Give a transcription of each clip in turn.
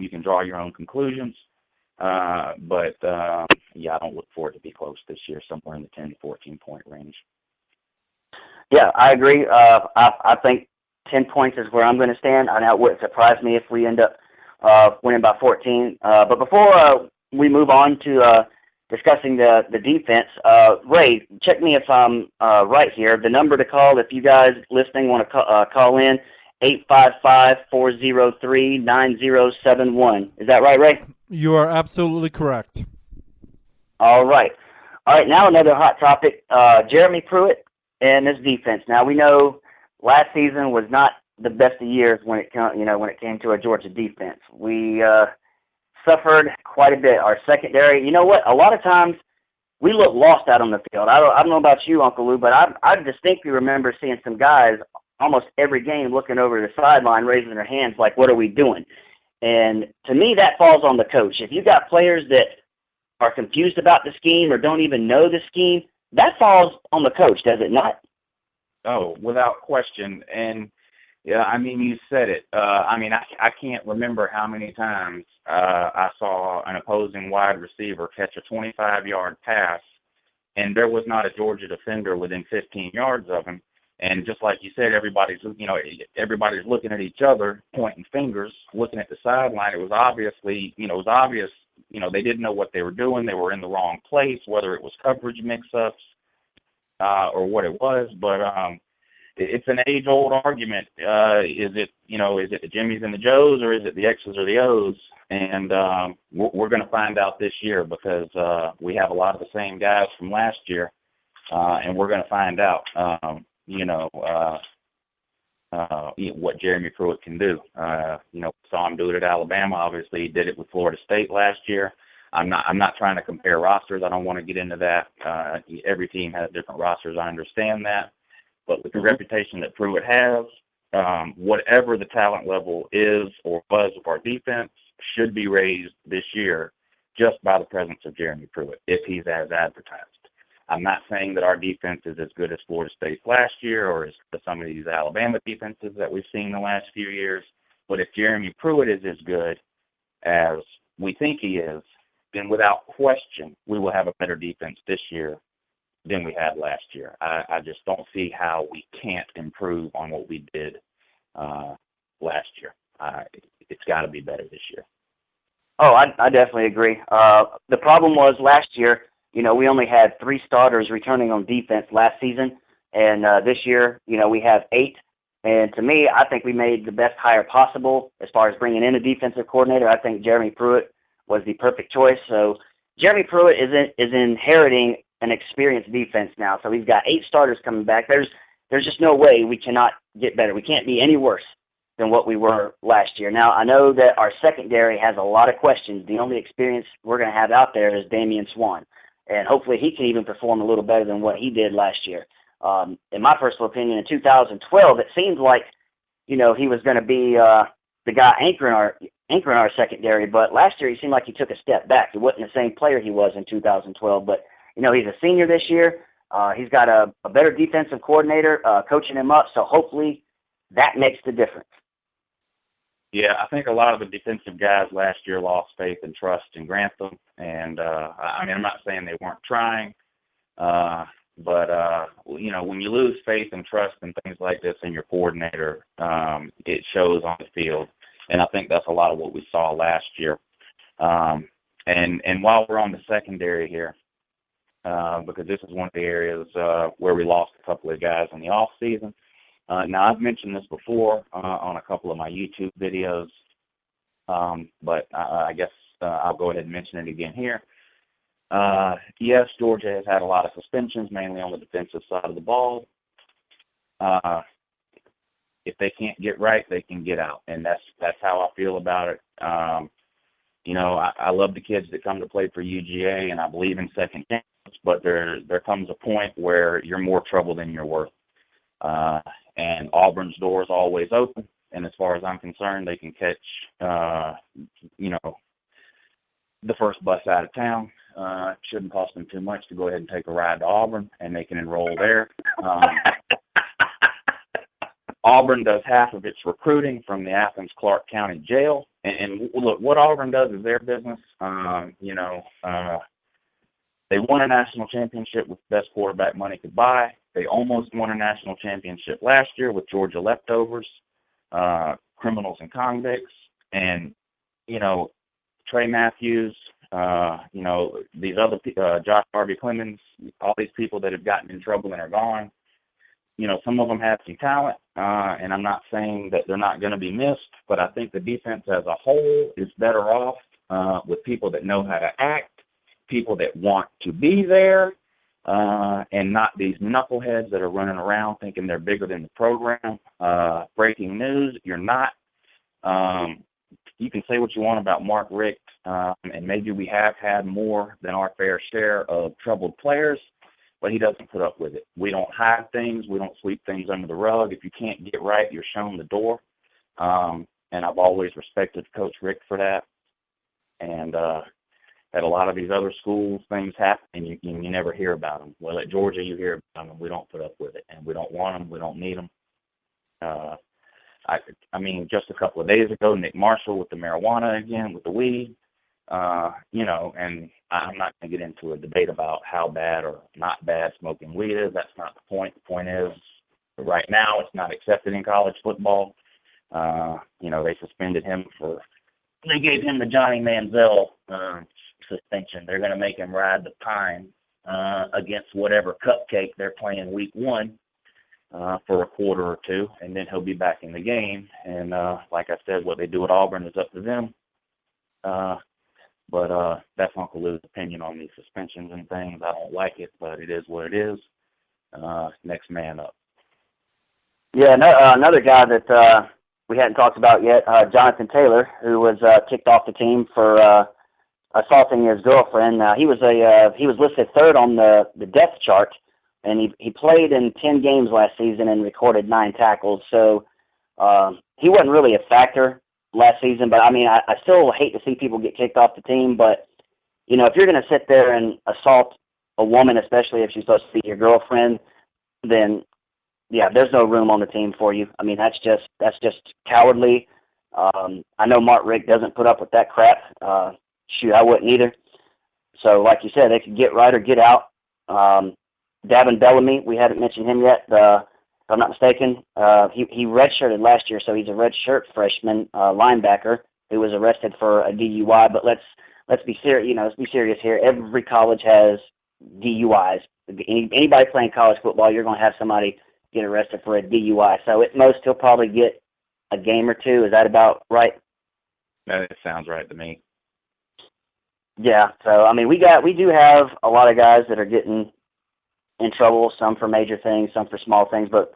you can draw your own conclusions. But I don't look for it to be close this year, somewhere in the 10 to 14 point range. Yeah, I agree. I think 10 points is where I'm going to stand. I know it wouldn't surprise me if we end up winning by 14. But before we move on to discussing the defense, Ray, check me if I'm right here. The number to call if you guys listening want to call in, 855-403-9071. Is that right, Ray? You are absolutely correct. All right. Now another hot topic, Jeremy Pruitt and this defense. Now we know last season was not the best of years when it came to a Georgia defense. We suffered quite a bit. Our secondary, you know what? A lot of times we look lost out on the field. I don't know about you, Uncle Lou, but I distinctly remember seeing some guys almost every game looking over the sideline, raising their hands like, what are we doing? And to me, that falls on the coach. If you got players that are confused about the scheme or don't even know the scheme, that falls on the coach, does it not? Oh, without question. And, yeah, I mean, you said it. I can't remember how many times I saw an opposing wide receiver catch a 25-yard pass, and there was not a Georgia defender within 15 yards of him. And just like you said, everybody's looking at each other, pointing fingers, looking at the sideline. It was obvious, they didn't know what they were doing. They were in the wrong place, whether it was coverage mix-ups or what it was. But it's an age-old argument. Is it the Jimmies and the Joes, or is it the X's or the O's? And we're going to find out this year, because we have a lot of the same guys from last year, and we're going to find out. What Jeremy Pruitt can do. Saw him do it at Alabama. Obviously, he did it with Florida State last year. I'm not trying to compare rosters. I don't want to get into that. Every team has different rosters. I understand that. But with the reputation that Pruitt has, whatever the talent level is or was of our defense should be raised this year just by the presence of Jeremy Pruitt, if he's as advertised. I'm not saying that our defense is as good as Florida State's last year or as some of these Alabama defenses that we've seen the last few years, but if Jeremy Pruitt is as good as we think he is, then without question we will have a better defense this year than we had last year. I just don't see how we can't improve on what we did last year. It's got to be better this year. Oh, I definitely agree. The problem was last year, we only had 3 starters returning on defense last season, and this year, we have 8. And to me, I think we made the best hire possible as far as bringing in a defensive coordinator. I think Jeremy Pruitt was the perfect choice. So Jeremy Pruitt is inheriting an experienced defense now. So he's got 8 starters coming back. There's just no way we cannot get better. We can't be any worse than what we were last year. Now, I know that our secondary has a lot of questions. The only experience we're going to have out there is Damian Swan. And hopefully he can even perform a little better than what he did last year. In my personal opinion, in 2012, it seemed like, he was going to be the guy anchoring our secondary. But last year he seemed like he took a step back. He wasn't the same player he was in 2012. But, he's a senior this year. He's got a better defensive coordinator coaching him up. So hopefully that makes the difference. Yeah, I think a lot of the defensive guys last year lost faith and trust in Grantham. And, I'm not saying they weren't trying, but when you lose faith and trust and things like this in your coordinator, it shows on the field. And I think that's a lot of what we saw last year. And while we're on the secondary here, because this is one of the areas where we lost a couple of guys in the off season. Now, I've mentioned this before on a couple of my YouTube videos, but I guess I'll go ahead and mention it again here. Yes, Georgia has had a lot of suspensions, mainly on the defensive side of the ball. If they can't get right, they can get out, and that's how I feel about it. I love the kids that come to play for UGA, and I believe in second chance, but there comes a point where you're more trouble than you're worth. And Auburn's door is always open, and as far as I'm concerned, they can catch, the first bus out of town. It shouldn't cost them too much to go ahead and take a ride to Auburn, and they can enroll there. Auburn does half of its recruiting from the Athens-Clarke County Jail, and look, what Auburn does is their business. They won a national championship with the best quarterback money could buy. They almost won a national championship last year with Georgia leftovers, criminals and convicts, and Trey Matthews. These other Josh Harvey Clemens, all these people that have gotten in trouble and are gone. Some of them have some talent, and I'm not saying that they're not going to be missed, but I think the defense as a whole is better off with people that know how to act, people that want to be there, and not these knuckleheads that are running around thinking they're bigger than the program. Breaking news, you're not. You can say what you want about Mark Richt, and maybe we have had more than our fair share of troubled players, but he doesn't put up with it. We don't hide things. We don't sweep things under the rug. If you can't get right, you're shown the door. And I've always respected Coach Richt for that. And at a lot of these other schools, things happen, and you never hear about them. Well, at Georgia, you hear about them. We don't put up with it, and we don't want them. We don't need them. Just a couple of days ago, Nick Marshall with the marijuana again, with the weed, and I'm not going to get into a debate about how bad or not bad smoking weed is. That's not the point. The point is, right now, it's not accepted in college football. They suspended him they gave him the Johnny Manziel suspension. They're going to make him ride the pine against whatever cupcake they're playing week 1 for a quarter or two, and then he'll be back in the game. And like I said, what they do at Auburn is up to them. But that's Uncle Lou's opinion on these suspensions and things. I don't like it, but it is what it is. Next man up. Yeah, another guy that we hadn't talked about yet, Jonathan Taylor, who was kicked off the team for assaulting his girlfriend. He was listed third on the depth chart, and he played in 10 games last season and recorded 9 tackles. So he wasn't really a factor last season, but I still hate to see people get kicked off the team. But if you're going to sit there and assault a woman, especially if she's supposed to be your girlfriend, then yeah, there's no room on the team for you. That's just cowardly. I know Mark Richt doesn't put up with that crap. Shoot, I wouldn't either. So like you said, they could get right or get out. Davin Bellamy, we haven't mentioned him yet. If I'm not mistaken, he redshirted last year, so he's a redshirt freshman linebacker who was arrested for a DUI. But let's be serious. Let's be serious here. Every college has DUIs. Anybody playing college football, you're going to have somebody get arrested for a DUI. So at most, he'll probably get a game or 2. Is that about right? That sounds right to me. Yeah. So we do have a lot of guys that are getting in trouble, some for major things, some for small things, but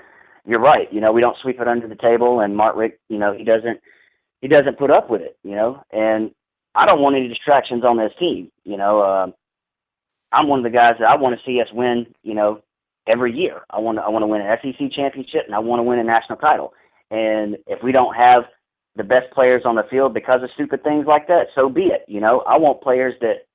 you're right. We don't sweep it under the table, and Mark Richt, he doesn't put up with it, and I don't want any distractions on this team. I'm one of the guys that I want to see us win, every year. I want to win an SEC championship, and I want to win a national title. And if we don't have the best players on the field because of stupid things like that, so be it. I want players that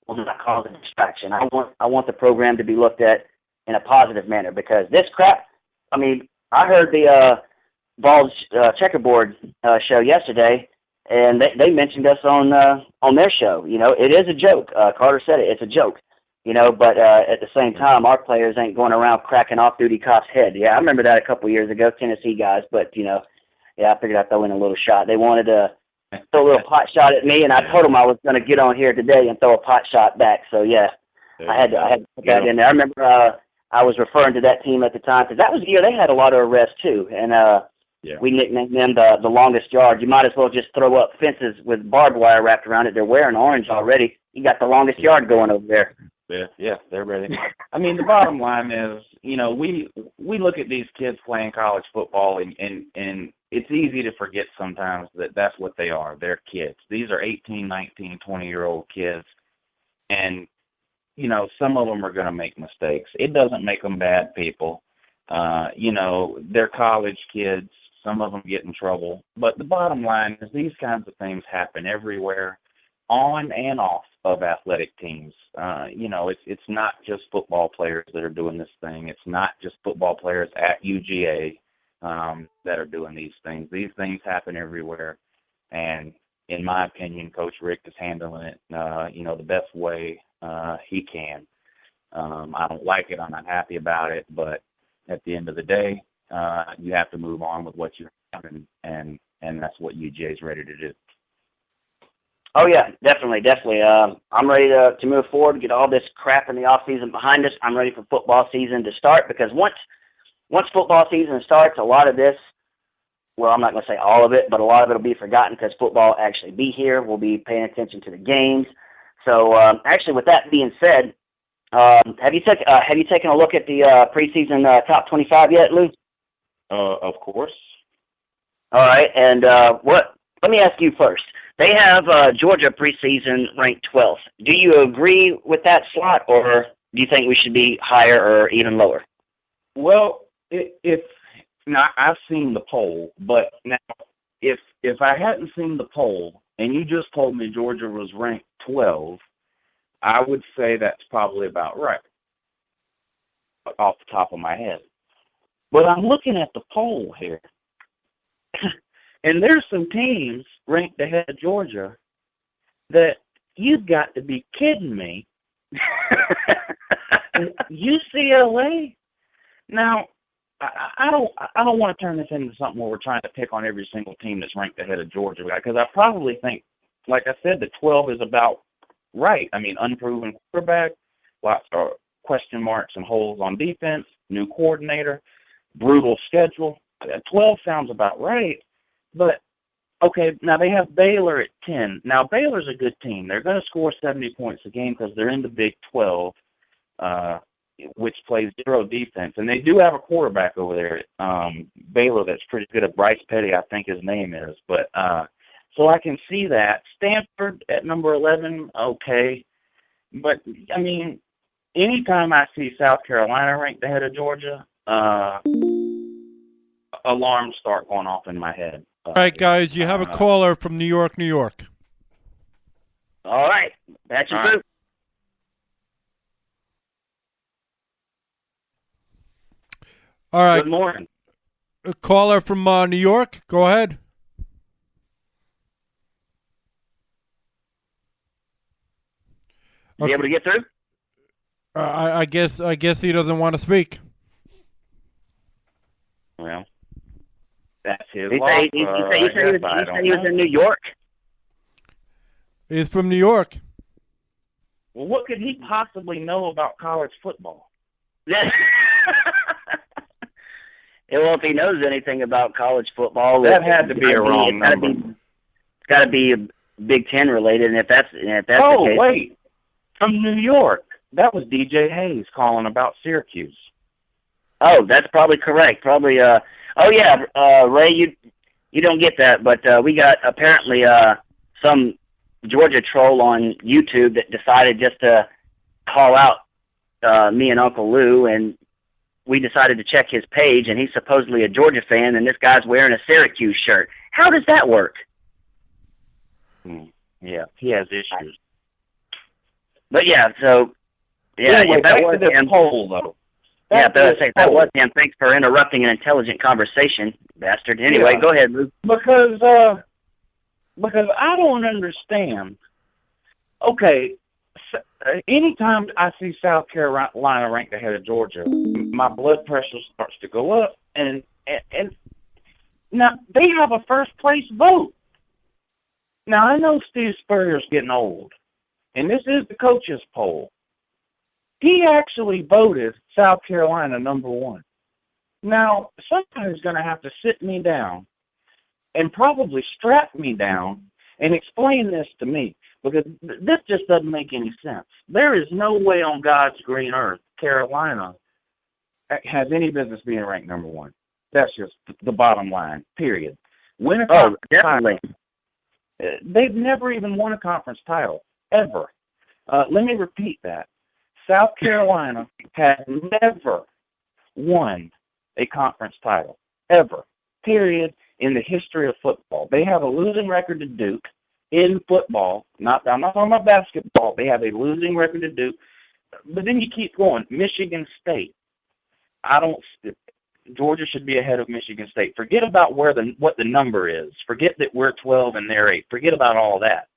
will not cause a distraction. I want the program to be looked at in a positive manner, because this crap, I heard the Ball's Checkerboard show yesterday, and they mentioned us on their show. It is a joke. Carter said it's a joke. But at the same time, our players ain't going around cracking off-duty cops' head. Yeah, I remember that a couple years ago, Tennessee guys. But, I figured I'd throw in a little shot. They wanted to throw a little pot shot at me, and I told them I was going to get on here today and throw a pot shot back. So, yeah, I had to put that in there. I remember I was referring to that team at the time, because that was the year they had a lot of arrests, too. And we nicknamed them the longest yard. You might as well just throw up fences with barbed wire wrapped around it. They're wearing orange already. You got the longest yard going over there. Yeah, they're ready. The bottom line is, we look at these kids playing college football, and it's easy to forget sometimes that that's what they are. They're kids. These are 18, 19, 20-year-old kids, and, some of them are going to make mistakes. It doesn't make them bad people. They're college kids. Some of them get in trouble. But the bottom line is these kinds of things happen everywhere, on and off of athletic teams. It's not just football players that are doing this thing. It's not just football players at UGA that are doing these things. These things happen everywhere. And, in my opinion, Coach Rick is handling it, the best way he can. I don't like it. I'm not happy about it. But at the end of the day, you have to move on with what you have, and that's what UGA is ready to do. Oh, yeah, definitely. I'm ready to move forward, get all this crap in the off season behind us. I'm ready for football season to start, because once football season starts, a lot of this, well, I'm not going to say all of it, but a lot of it will be forgotten because football will actually be here. We'll be paying attention to the games. So, actually, with that being said, have you taken a look at the preseason top 25 yet, Lou? Of course. All right, and let me ask you first. They have Georgia preseason ranked 12th. Do you agree with that slot, or do you think we should be higher or even lower? Well, now I've seen the poll, but now if I hadn't seen the poll and you just told me Georgia was ranked 12, I would say that's probably about right off the top of my head. But I'm looking at the poll here, and there's some teams ranked ahead of Georgia that you've got to be kidding me. UCLA? Now, I don't want to turn this into something where we're trying to pick on every single team that's ranked ahead of Georgia, because I probably think, like I said, the 12 is about right. I mean, unproven quarterback, lots of question marks and holes on defense, new coordinator, brutal schedule. 12 sounds about right. But, okay, now they have Baylor at 10. Now, Baylor's a good team. They're going to score 70 points a game because they're in the Big 12, which plays zero defense. And they do have a quarterback over there at Baylor that's pretty good at Bryce Petty, I think his name is. But so I can see that. Stanford at number 11, okay. But, I mean, anytime I see South Carolina ranked ahead of Georgia, alarms start going off in my head. All right, guys, you have a caller from New York, New York. All right. That's your group. All right. Good morning. A caller from New York. Go ahead. You able to get through? I guess he doesn't want to speak. Well, that's his You loss. say he was in New York? He's from New York. Well, what could he possibly know about college football? Well, if he knows anything about college football, that had to be a wrong number. It's got to be Big Ten related, and if that's the case. Oh, wait. From New York. That was DJ Hayes calling about Syracuse. Oh, that's probably correct. Probably. Ray, you don't get that, but we got apparently some Georgia troll on YouTube that decided just to call out me and Uncle Lou, and we decided to check his page, and he's supposedly a Georgia fan, and this guy's wearing a Syracuse shirt. How does that work? Yeah, he has issues. But yeah, so anyway, that was the poll, though. That was him. Thanks for interrupting an intelligent conversation, bastard. Anyway, Go ahead, Lou. Because I don't understand. Okay, anytime I see South Carolina ranked ahead of Georgia, my blood pressure starts to go up, and now they have a first place vote. Now I know Steve Spurrier's getting old, and this is the coaches poll. He actually voted South Carolina number 1. Now, somebody's going to have to sit me down and probably strap me down and explain this to me, because this just doesn't make any sense. There is no way on God's green earth Carolina has any business being ranked number 1. That's just the bottom line, period. Definitely. They've never even won a conference title, ever. Let me repeat that. South Carolina has never won a conference title, ever, period, in the history of football. They have a losing record to Duke in football. I'm not talking about basketball. They have a losing record to Duke. But then you keep going. Michigan State. Georgia should be ahead of Michigan State. Forget about what the number is. Forget that we're 12 and they're 8. Forget about all that.